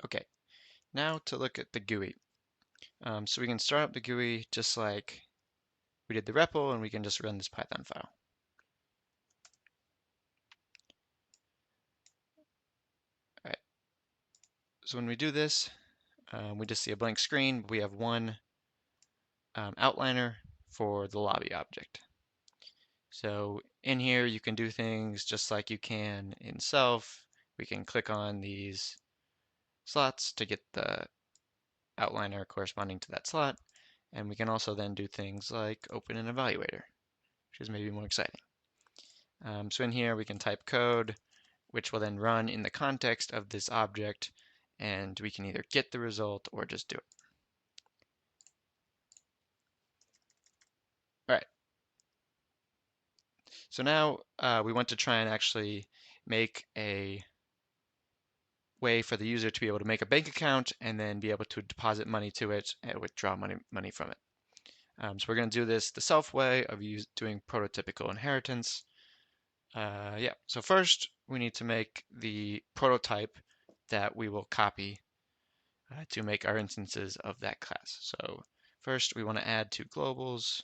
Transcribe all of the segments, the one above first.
Okay, now to look at the GUI. So we can start up the GUI just like we did the REPL, and we can just run this Python file. All right. So when we do this, we just see a blank screen. We have one outliner for the lobby object. So in here, you can do things just like you can in Self. We can click on these slots to get the outliner corresponding to that slot. And we can also then do things like open an evaluator, which is maybe more exciting. So in here, we can type code, which will then run in the context of this object, and we can either get the result or just do it. All right. So now we want to try and actually make a way for the user to be able to make a bank account and then be able to deposit money to it and withdraw money from it. So we're going to do this the self way of doing prototypical inheritance. Yeah, so first we need to make the prototype that we will copy to make our instances of that class. So first we want to add two globals.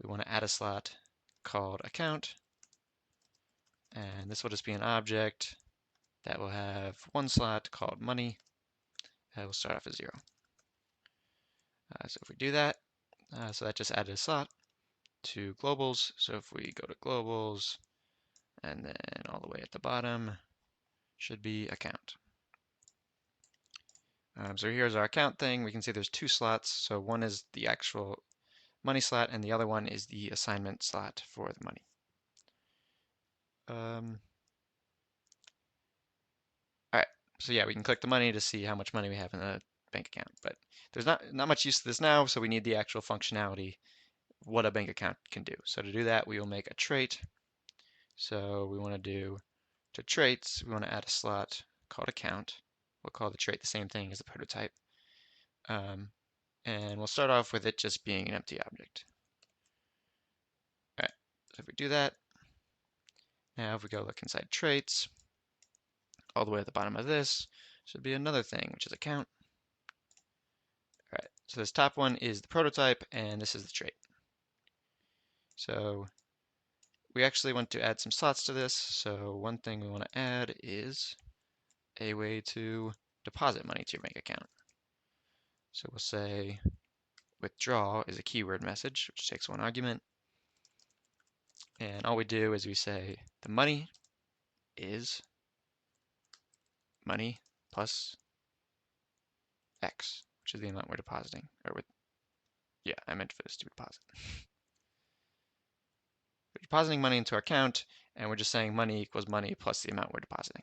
We want to add a slot called account, and this will just be an object that will have one slot called money that will start off as 0. So if we do that, so that just added a slot to globals. So if we go to globals and then all the way at the bottom should be account. So here's our account thing. We can see there's two slots. So one is the actual money slot and the other one is the assignment slot for the money. All right, so yeah, we can click the money to see how much money we have in the bank account, but there's not much use to this now, so we need the actual functionality, what a bank account can do. So to do that, we will make a trait. So we want to do to traits, we want to add a slot called account. We'll call the trait the same thing as the prototype. And we'll start off with it just being an empty object. All right, so if we do that, now if we go look inside traits, all the way at the bottom of this should be another thing, which is account. All right, so this top one is the prototype, and this is the trait. So we actually want to add some slots to this. So one thing we want to add is a way to deposit money to your bank account. So we'll say withdraw is a keyword message, which takes one argument. And all we do is we say the money is money plus X, which is the amount we're depositing. Yeah, I meant for this to be deposit. We're depositing money into our account, and we're just saying money equals money plus the amount we're depositing.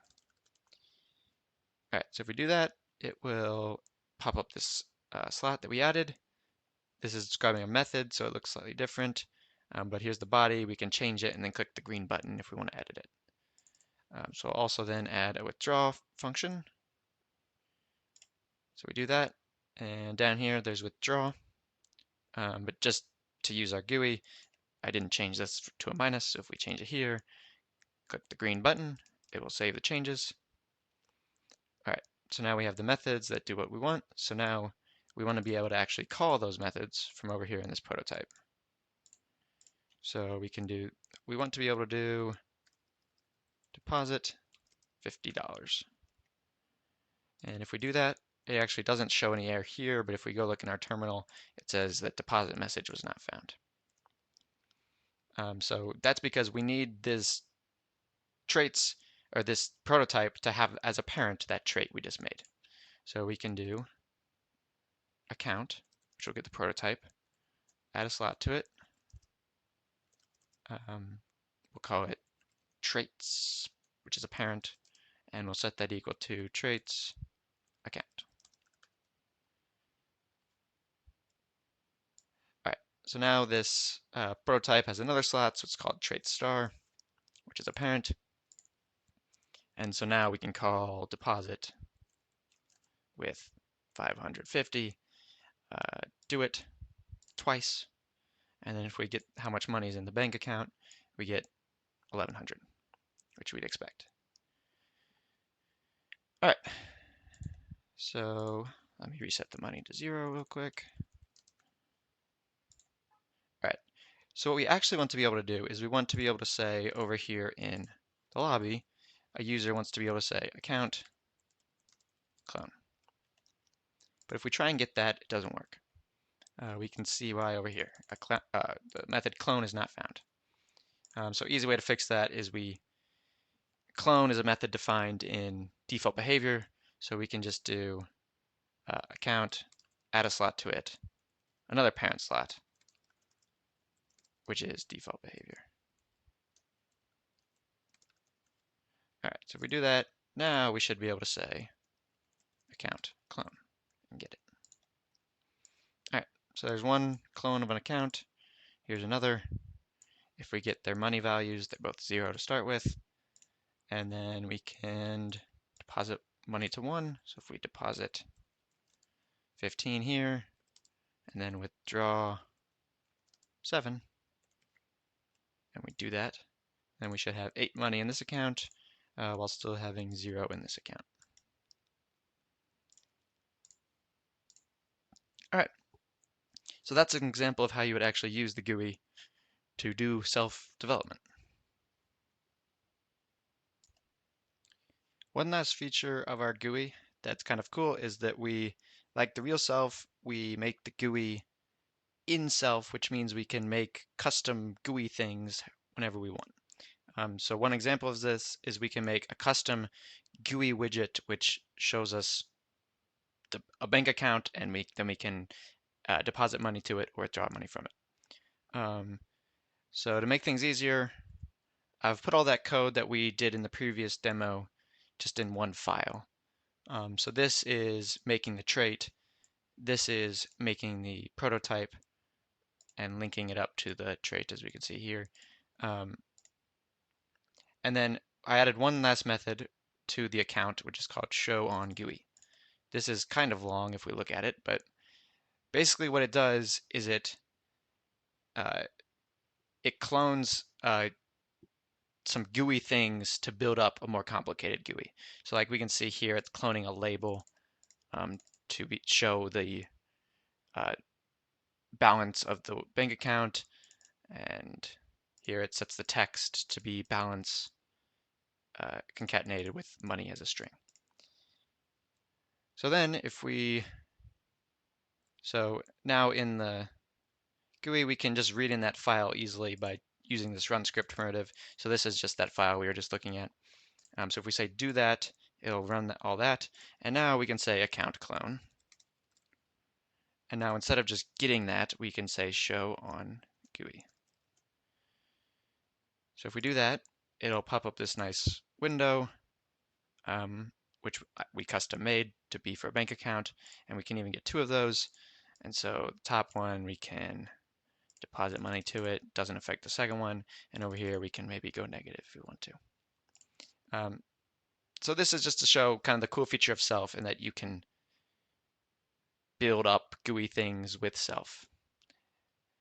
All right, so if we do that, it will pop up this slot that we added. This is describing a method, so it looks slightly different. But here's the body. We can change it and then click the green button if we want to edit it. So I'll also then add a withdraw function. So we do that, and down here there's withdraw. But just to use our GUI, I didn't change this to a minus, so if we change it here, click the green button, it will save the changes. All right, so now we have the methods that do what we want. So now we want to be able to actually call those methods from over here in this prototype. So we want to be able to do deposit $50. And if we do that, it actually doesn't show any error here, but if we go look in our terminal, it says that deposit message was not found. So that's because we need this traits or this prototype to have as a parent that trait we just made. So we can do account, which will get the prototype, add a slot to it. We'll call it traits, which is a parent, and we'll set that equal to traits account. All right, so now this prototype has another slot, so it's called trait star, which is a parent. And so now we can call deposit with 550, do it twice, and then if we get how much money is in the bank account, we get 1100, which we'd expect. All right, so let me reset the money to 0 real quick. All right, so what we actually want to be able to do is we want to be able to say over here in the lobby, a user wants to be able to say account clone. But if we try and get that, it doesn't work. We can see why over here. The method clone is not found. So easy way to fix that is clone is a method defined in default behavior. So we can just do account, add a slot to it, another parent slot, which is default behavior. All right, so if we do that, now we should be able to say account clone and get it. All right, so there's one clone of an account. Here's another. If we get their money values, they're both 0 to start with. And then we can deposit money to 1. So if we deposit 15 here, and then withdraw 7, and we do that, then we should have 8 money in this account, while still having 0 in this account. All right, so that's an example of how you would actually use the GUI to do self-development. One last feature of our GUI that's kind of cool is that we, like the real self, we make the GUI in self, which means we can make custom GUI things whenever we want. So one example of this is we can make a custom GUI widget which shows us a bank account, and then we can deposit money to it or withdraw money from it. So to make things easier, I've put all that code that we did in the previous demo just in one file. So this is making the trait, this is making the prototype and linking it up to the trait, as we can see here. And then I added one last method to the account, which is called show on GUI. This is kind of long if we look at it, but basically what it does is it clones some GUI things to build up a more complicated GUI. So like we can see here, it's cloning a label to show the balance of the bank account, and here it sets the text to be balance concatenated with money as a string. So then so now in the GUI, we can just read in that file easily by using this run script primitive. So this is just that file we were just looking at. So if we say do that, it'll run all that. And now we can say account clone. And now instead of just getting that, we can say show on GUI. So if we do that, it'll pop up this nice window, which we custom made to be for a bank account. And we can even get 2 of those. And so the top one, we can deposit money to it, doesn't affect the second one. And over here, we can maybe go negative if we want to. So this is just to show kind of the cool feature of self, and that you can build up GUI things with self.